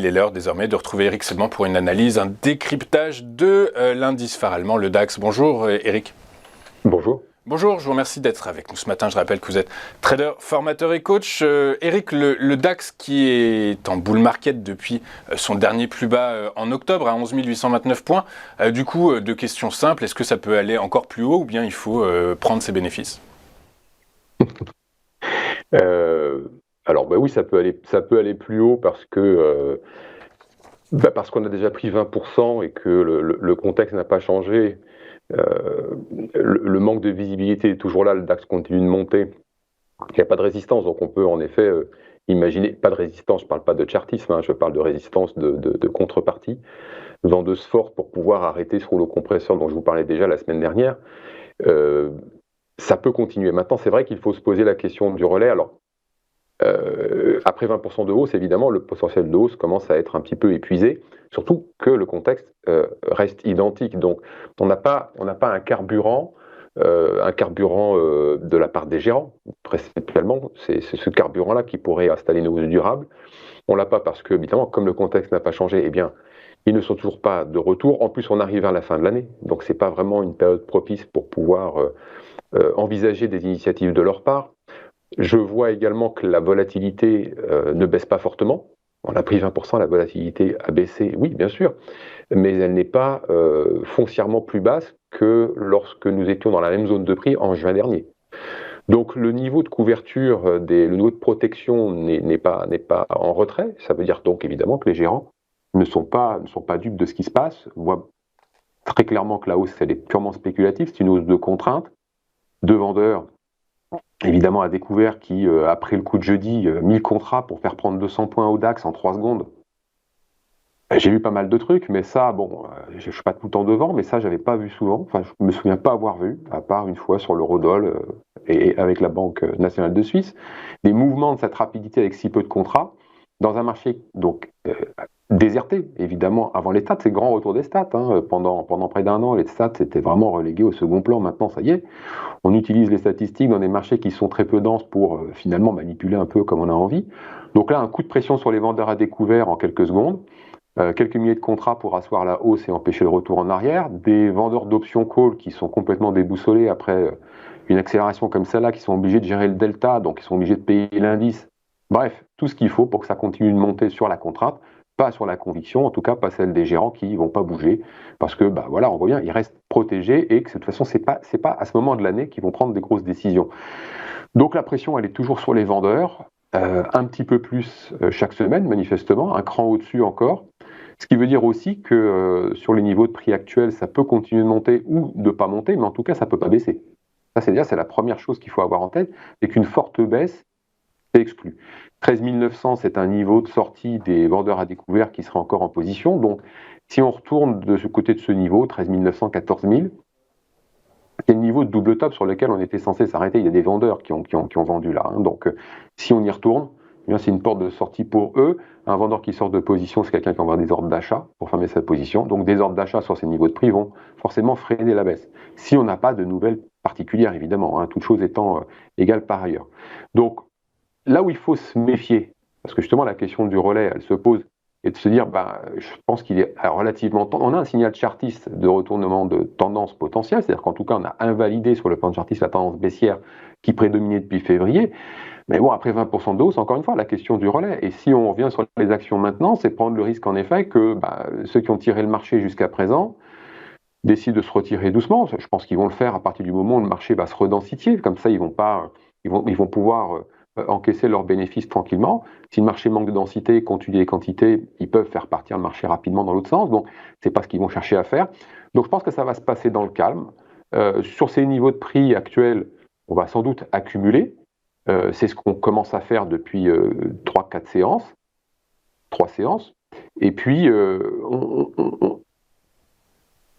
Il est l'heure désormais de retrouver Eric Sedman pour une analyse, un décryptage de l'indice phare allemand, le DAX. Bonjour Eric. Bonjour. Bonjour, je vous remercie d'être avec nous ce matin. Je rappelle que vous êtes trader, formateur et coach. Eric, le DAX qui est en bull market depuis son dernier plus bas en octobre à 11 829 points. Du coup, deux questions simples. Est-ce que ça peut aller encore plus haut ou bien il faut prendre ses bénéfices? Alors oui, ça peut aller plus haut parce que parce qu'on a déjà pris 20% et que le contexte n'a pas changé. Le manque de visibilité est toujours là, le DAX continue de monter. Il n'y a pas de résistance, donc on peut en effet imaginer, pas de résistance, je ne parle pas de chartisme, je parle de résistance de contrepartie, vendeuse forte pour pouvoir arrêter ce rouleau compresseur dont je vous parlais déjà la semaine dernière. Ça peut continuer. Maintenant, c'est vrai qu'il faut se poser la question du relais. Alors, après 20% de hausse, évidemment, le potentiel de hausse commence à être un petit peu épuisé, surtout que le contexte reste identique. Donc, on n'a pas un carburant de la part des gérants, principalement. C'est ce carburant-là qui pourrait installer une hausse durable. On l'a pas parce que, évidemment, comme le contexte n'a pas changé, eh bien, ils ne sont toujours pas de retour. En plus, on arrive vers la fin de l'année, donc c'est pas vraiment une période propice pour pouvoir envisager des initiatives de leur part. Je vois également que la volatilité ne baisse pas fortement. On a pris 20%, la volatilité a baissé, oui, bien sûr, mais elle n'est pas foncièrement plus basse que lorsque nous étions dans la même zone de prix en juin dernier. Donc le niveau de couverture, le niveau de protection n'est pas en retrait. Ça veut dire donc évidemment que les gérants ne sont pas dupes de ce qui se passe. On voit très clairement que la hausse, elle est purement spéculative, c'est une hausse de contrainte, de vendeurs évidemment à découvert qui, après le coup de jeudi, 1000 contrats pour faire prendre 200 points au DAX en 3 secondes. J'ai vu pas mal de trucs, mais ça, bon, je ne suis pas tout le temps devant, mais ça, j'avais pas vu souvent. Enfin, je me souviens pas avoir vu, à part une fois sur l'Eurodoll et avec la Banque nationale de Suisse, des mouvements de cette rapidité avec si peu de contrats dans un marché donc déserté, évidemment, avant les stats, c'est grand retour des stats. Pendant près d'un an, les stats étaient vraiment relégués au second plan. Maintenant, ça y est, on utilise les statistiques dans des marchés qui sont très peu denses pour finalement manipuler un peu comme on a envie. Donc là, un coup de pression sur les vendeurs à découvert en quelques secondes, quelques milliers de contrats pour asseoir la hausse et empêcher le retour en arrière, des vendeurs d'options call qui sont complètement déboussolés après une accélération comme celle-là, qui sont obligés de gérer le delta, donc ils sont obligés de payer l'indice. Bref, tout ce qu'il faut pour que ça continue de monter sur la contrainte, pas sur la conviction, en tout cas pas celle des gérants qui ne vont pas bouger, parce que voilà, on voit bien, ils restent protégés et que de toute façon, c'est pas à ce moment de l'année qu'ils vont prendre des grosses décisions. Donc la pression, elle est toujours sur les vendeurs, un petit peu plus chaque semaine, manifestement, un cran au-dessus encore. Ce qui veut dire aussi que sur les niveaux de prix actuels, ça peut continuer de monter ou de ne pas monter, mais en tout cas, ça ne peut pas baisser. Ça, c'est la première chose qu'il faut avoir en tête, c'est qu'une forte baisse est exclue. 13 900, c'est un niveau de sortie des vendeurs à découvert qui sera encore en position. Donc, si on retourne de ce côté de ce niveau, 13 900, 14 000, c'est le niveau de double top sur lequel on était censé s'arrêter. Il y a des vendeurs qui ont vendu là. Donc, si on y retourne, c'est une porte de sortie pour eux. Un vendeur qui sort de position, c'est quelqu'un qui envoie des ordres d'achat pour fermer sa position. Donc des ordres d'achat sur ces niveaux de prix vont forcément freiner la baisse. Si on n'a pas de nouvelles particulières, évidemment, toute chose étant égale par ailleurs. Donc là où il faut se méfier, parce que justement la question du relais, elle se pose, et de se dire, je pense qu'il est relativement temps. On a un signal chartiste de retournement de tendance potentielle, c'est-à-dire qu'en tout cas on a invalidé sur le plan chartiste la tendance baissière qui prédominait depuis février. Mais bon, après 20% de hausse, encore une fois, la question du relais. Et si on revient sur les actions maintenant, c'est prendre le risque en effet que ceux qui ont tiré le marché jusqu'à présent décident de se retirer doucement. Je pense qu'ils vont le faire à partir du moment où le marché va se redensifier. Comme ça, ils vont pouvoir encaisser leurs bénéfices tranquillement. Si le marché manque de densité, continue les quantités, ils peuvent faire partir le marché rapidement dans l'autre sens. Donc, c'est pas ce qu'ils vont chercher à faire. Donc, je pense que ça va se passer dans le calme. Sur ces niveaux de prix actuels, on va sans doute accumuler. C'est ce qu'on commence à faire depuis 3 séances. Et puis,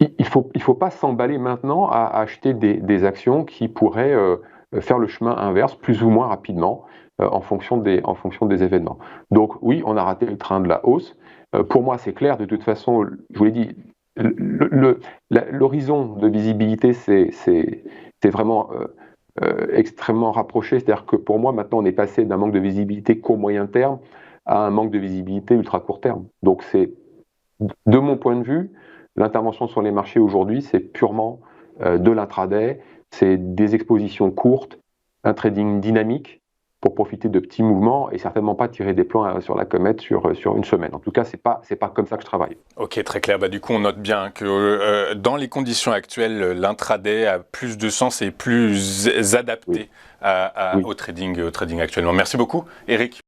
il faut pas s'emballer maintenant à acheter des actions qui pourraient faire le chemin inverse plus ou moins rapidement en fonction des événements. Donc oui, on a raté le train de la hausse. Pour moi, c'est clair, de toute façon, je vous l'ai dit, l'horizon de visibilité, c'est vraiment extrêmement rapproché. C'est-à-dire que pour moi, maintenant, on est passé d'un manque de visibilité qu'au moyen terme à un manque de visibilité ultra court terme. Donc c'est, de mon point de vue, l'intervention sur les marchés aujourd'hui, c'est purement de l'intraday, c'est des expositions courtes, un trading dynamique pour profiter de petits mouvements et certainement pas tirer des plans sur la comète sur une semaine. En tout cas, c'est pas comme ça que je travaille. Ok, très clair. Du coup, on note bien que dans les conditions actuelles, l'intraday a plus de sens et plus adapté Oui. au trading actuellement. Merci beaucoup, Eric.